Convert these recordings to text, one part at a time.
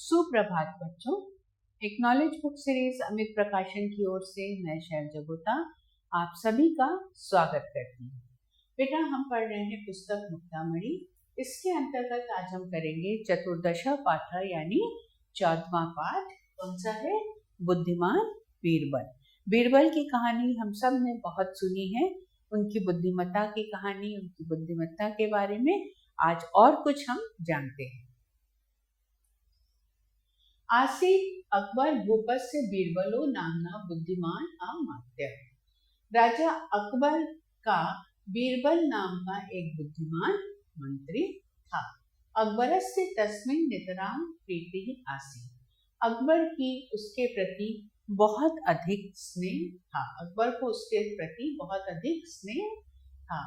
सुप्रभात बच्चों। एक नॉलेज बुक सीरीज अमित प्रकाशन की ओर से मैं शैलजा गुप्ता आप सभी का स्वागत करती हूँ। बेटा, हम पढ़ रहे हैं पुस्तक मुक्तामणि। इसके अंतर्गत आज हम करेंगे चतुर्दश पाठ यानी 14वां पाठ। कौन सा है? बुद्धिमान बीरबल। बीरबल की कहानी हम सब ने बहुत सुनी है। उनकी बुद्धिमत्ता की कहानी, उनकी बुद्धिमत्ता के बारे में आज और कुछ हम जानते हैं। आसीत अकबर भूपस्य बीरबलो नामना बुद्धिमान अमात्य। राजा अकबर का बीरबल नाम का एक बुद्धिमान मंत्री था। अकबरस्य तस्मिन् नितरां प्रीतिः आसीत्। अकबर की उसके प्रति बहुत अधिक स्नेह था। अकबर को उसके प्रति बहुत अधिक स्नेह था।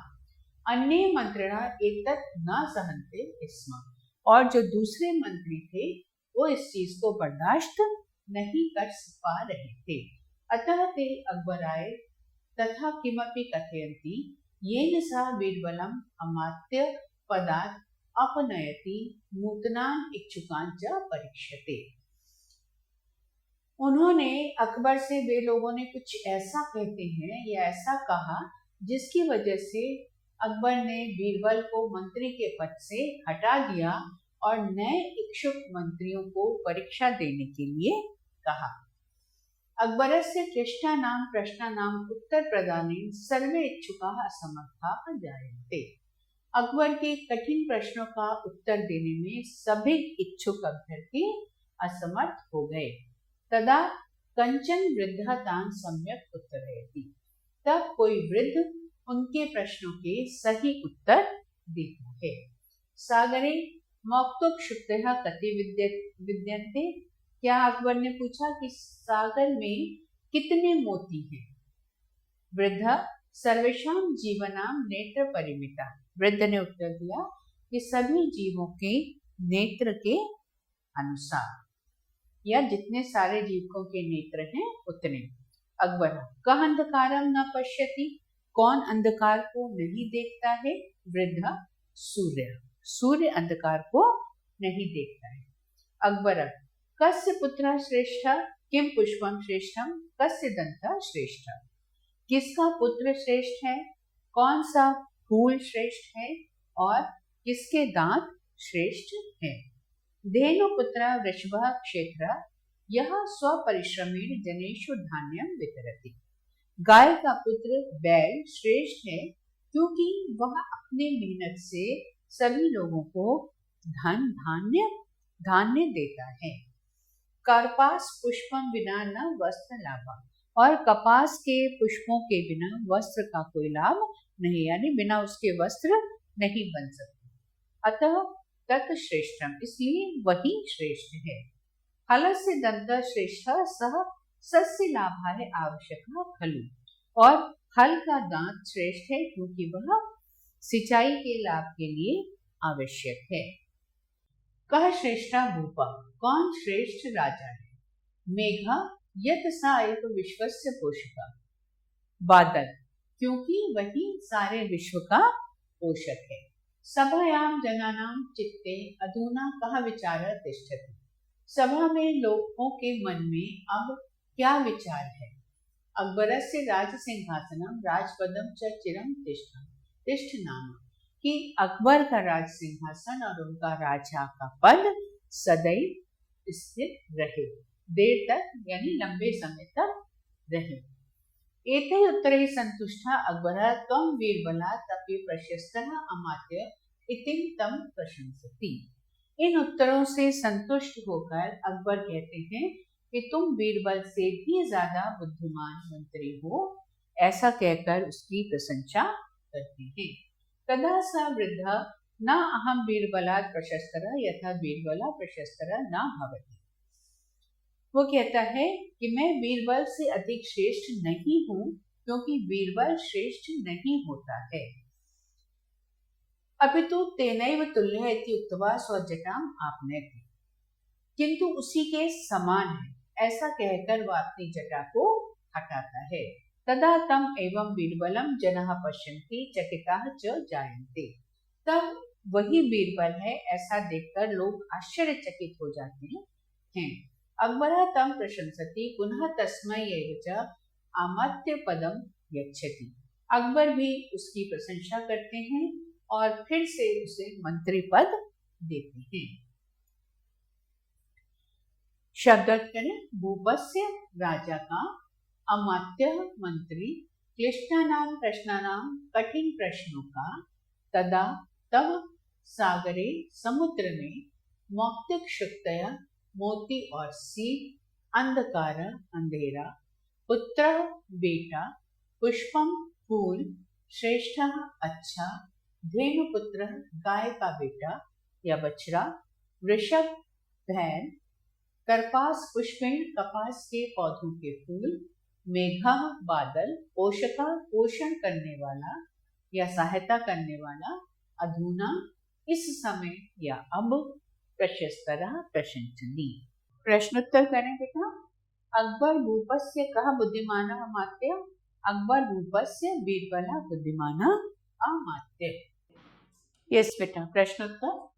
अन्ये मंत्रिणः एतत् न सहन्ते स्म। और जो दूसरे मंत्री थे वो इस चीज को बर्दाश्त नहीं कर पा रहे थे। अतः ते अकबराय तथा किमपि कथयन्ति येन सः बीरबलम् अमात्य पदात् अपनयति नूतनान् इच्छुकान् च परीक्षते। उन्होंने अकबर से, वे लोगों ने कुछ ऐसा कहते हैं या ऐसा कहा जिसकी वजह से अकबर ने बीरबल को मंत्री के पद से हटा दिया और नए इच्छुक मंत्रियों को परीक्षा देने के लिए कहा। अकबरस्य क्लिष्टानां प्रश्नानां उत्तर प्रदाने सर्वे इच्छुकाः असमर्थाः जायन्ते। अकबर के कठिन प्रश्नों का उत्तर देने में सभी इच्छुक अभ्यर्थी असमर्थ हो गए। तदा कंचन वृद्धः तान् सम्यक् उत्तरयति। तब कोई वृद्ध उनके प्रश्नों के सही उत्तर देता है। सागरे मौक्तुक्षुब्धः कति विद्यन्ते। क्या अकबर ने पूछा कि सागर में कितने मोती हैं? वृद्ध सर्वेषां जीवनां नेत्र परिमिता। वृद्ध ने उत्तर दिया कि सभी जीवों के नेत्र के अनुसार, या जितने सारे जीवों के नेत्र हैं उतने। अकबर कः अंधकारं न पश्यति। कौन अंधकार को नहीं देखता है? वृद्ध सूर्य। सूर्य अंधकार को नहीं देखता है। अकबर कस्य पुत्रः श्रेष्ठः किम पुष्पम श्रेष्ठम कस्य दंतः श्रेष्ठः। किसका पुत्र श्रेष्ठ है? कौन सा फूल श्रेष्ठ है? और किसके दांत श्रेष्ठ हैं? धेनु पुत्रः वृषभः क्षेत्रः यह स्वपरिश्रमेण जनेषु धान्यं वितरति। गाय का पुत्र बैल श्रेष्ठ है क्योंकि वह अपने मेहनत से सभी लोगों को धान्य देता है। कार्पास पुष्पम बिना न वस्त्र लाभा। और कपास के पुष्पों के बिना वस्त्र का कोई लाभ नहीं, यानी बिना उसके वस्त्र नहीं बन सकते। अतः तत् श्रेष्ठम, इसलिए वही श्रेष्ठ है। हलस्य दंत श्रेष्ठ सह सस्य लाभाय आवश्यक खलु। और हल का दांत श्रेष्ठ है क्योंकि वह सिंचाई के लाभ के लिए आवश्यक है। कह श्रेष्ठा भूपा। कौन श्रेष्ठ राजा है? मेघा यत सा एक विश्वस्य पोषका। बादल, क्योंकि वही सारे विश्व का पोषक है। सभायां जनानां चित्ते अधुना कह विचारः तिष्ठति। सभा में लोगों के मन में अब क्या विचार है? अकबरस्य राज सिंहासनम राजपदम च चिरं तिष्ठ नाम। कि अकबर का राज सिंहासन और उनका राजा का पद सदैव स्थिर रहे, देर तक यानी लंबे समय तक रहे। एते उत्तरे संतुष्टा अकबर त्वं बीरबला तपि प्रशस्तः अमात्य इति तं प्रशंसति। इन उत्तरों से संतुष्ट होकर अकबर कहते हैं कि तुम बीरबल से भी ज्यादा बुद्धिमान मंत्री हो, ऐसा कहकर उसकी प्रशंसा करते हैं। तदा स वृद्ध न अहम बीरबलात् प्रशस्तः यथा बीरबला प्रशस्तः न भवति। वो कहता है कि मैं बीरबल से अधिक श्रेष्ठ नहीं हूँ क्योंकि बीरबल श्रेष्ठ नहीं होता है। अपितु तेनैव तुल्यः इति उक्त्वा स्वजटाम् आपनयति। किंतु उसी के समान है, ऐसा कहकर वह अपनी जटा को हटाता है। तदा तम एवं बीरबलम जनः पश्यन्ति चकिताः च जायन्ते। तब वही बीरबल है ऐसा देखकर लोग आश्चर्यचकित हो जाते हैं हैं। अकबरः तं प्रशंसति पुनः तस्मै एव च अमात्य पदम यच्छति। अकबर भी उसकी प्रशंसा करते हैं और फिर से उसे मंत्री पद देते हैं। शब्दार्थ करें। भूपस्य राजा का, अमात्य मंत्री, क्लिष्टानां प्रश्नानां कठिन प्रश्नों का, तदा तब सागरे समुद्र में, मौक्तिकशक्तया मोती और सीप, अंधकार अंधेरा, पुत्र बेटा, पुष्पम फूल, श्रेष्ठ अच्छा, धेनुपुत्र गाय का बेटा या बछड़ा, वृषभ बैल, कर्पास पुष्पिण कपास के पौधों के फूल, मेघा बादल, पोषका पोषण करने वाला या सहायता करने वाला, अधुना इस समय या अब, प्रशस्तरः प्रशंसनीय। प्रश्नोत्तर करें बेटा। अकबर भूपस्य कः बुद्धिमानः अमात्य। अकबर भूपस्य बीरबलः बुद्धिमानः अमात्य। यस बेटा। प्रश्नोत्तर।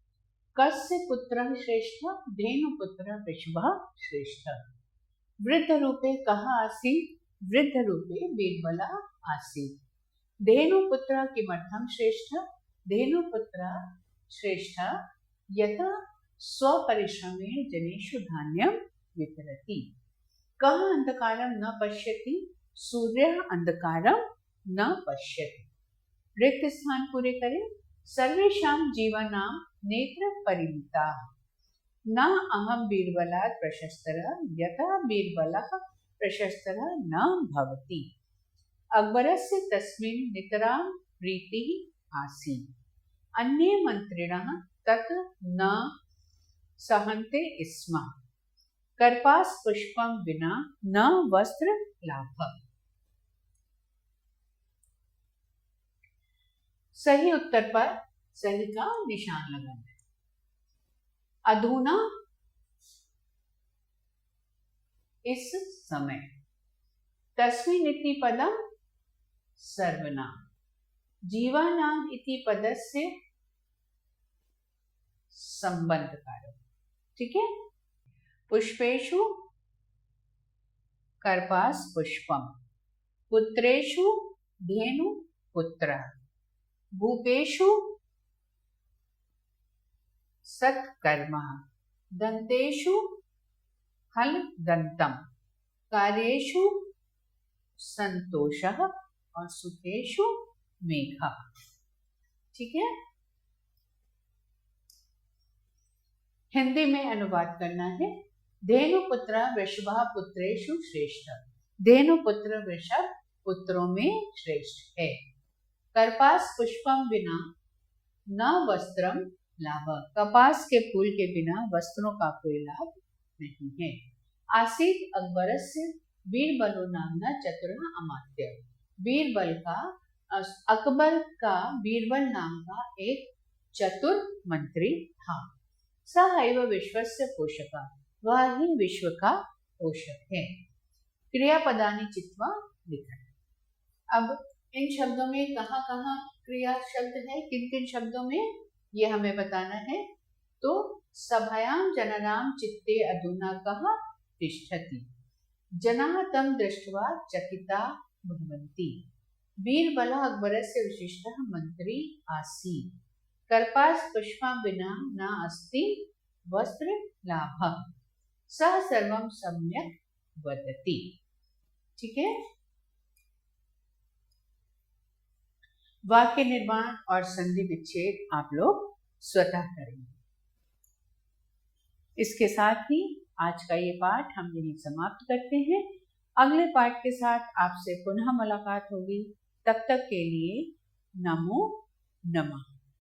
कस्य पुत्रः श्रेष्ठः। धेनुपुत्रः वृषभः श्रेष्ठः। वृद्धरूपे कः आसीत्। वृद्धरूपे बीरबलः आसीत्। धेनुपुत्रः किमर्थं श्रेष्ठः। धेनुपुत्रः श्रेष्ठः यतः स्वपरिश्रमेण जनेषु धान्यं वितरति। कः अंधकारं न पश्यति। सूर्यः अंधकारं न पश्यति। रिक्त स्थान पूरे करें। सर्वेषां जीवानां नेत्र परिमिताः। न अहं बीरबलात् प्रशस्तरः यतः बीरबलः प्रशस्तरः न भवति। अकबरस्य तस्मिन् नितरां प्रीतिः आसीत्। अन्ये मन्त्रिणः तत् न सहन्ते स्म। कर्पास पुष्पं विना न वस्त्र लाभः। सही उत्तर पर सही का निशान लगाना है। अधुना इस समय, तस्मिन् इति पदम सर्वनाम, जीवानाम इति पदस्य संबंध कारक। ठीक है। पुष्पेषु कर्पास पुष्पम, पुत्रेषु धेनु पुत्र, भूपेषु सत्कर्मा, दंतेषु हल दंतम, कार्येषु संतोषः और सुखेषु मेघः। ठीक है। हिंदी में अनुवाद करना है। धेनुपुत्र वृषभः पुत्रेषु श्रेष्ठ। धेनुपुत्र वृषभ पुत्रों में श्रेष्ठ है। कर्पास पुष्पम विना न वस्त्रम लाभ। कपास के फूल के बिना वस्त्रों का कोई लाभ नहीं है। आसीत अकबरस्य बीरबलो नामना चतुरः अमात्य। बीरबल का, अकबर का बीरबल नाम का एक चतुर मंत्री था। सः एव विश्वस्य पोषकः। वह ही विश्व का पोषक है। क्रियापदानि चित्वा लिखा। अब इन शब्दों में कहाँ कहाँ क्रिया शब्द है, किन किन शब्दों में, ये हमें बताना है। तो सभायां जनानां चित्ते अधुना कः तिष्ठति। जनाः तं दृष्ट्वा चकिता भवन्ति। बीरबलः अकबरस्य विशिष्टः मंत्री आसीत्। कर्पास पुष्पं विना न अस्ति वस्त्र लाभः। सः सर्वं सम्यक् वदति। ठीक है। वाक्य निर्माण और संधि विच्छेद आप लोग स्वतः करेंगे। इसके साथ ही आज का ये पाठ हम यहीं समाप्त करते हैं। अगले पाठ के साथ आपसे पुनः मुलाकात होगी। तब तक के लिए नमो नमः।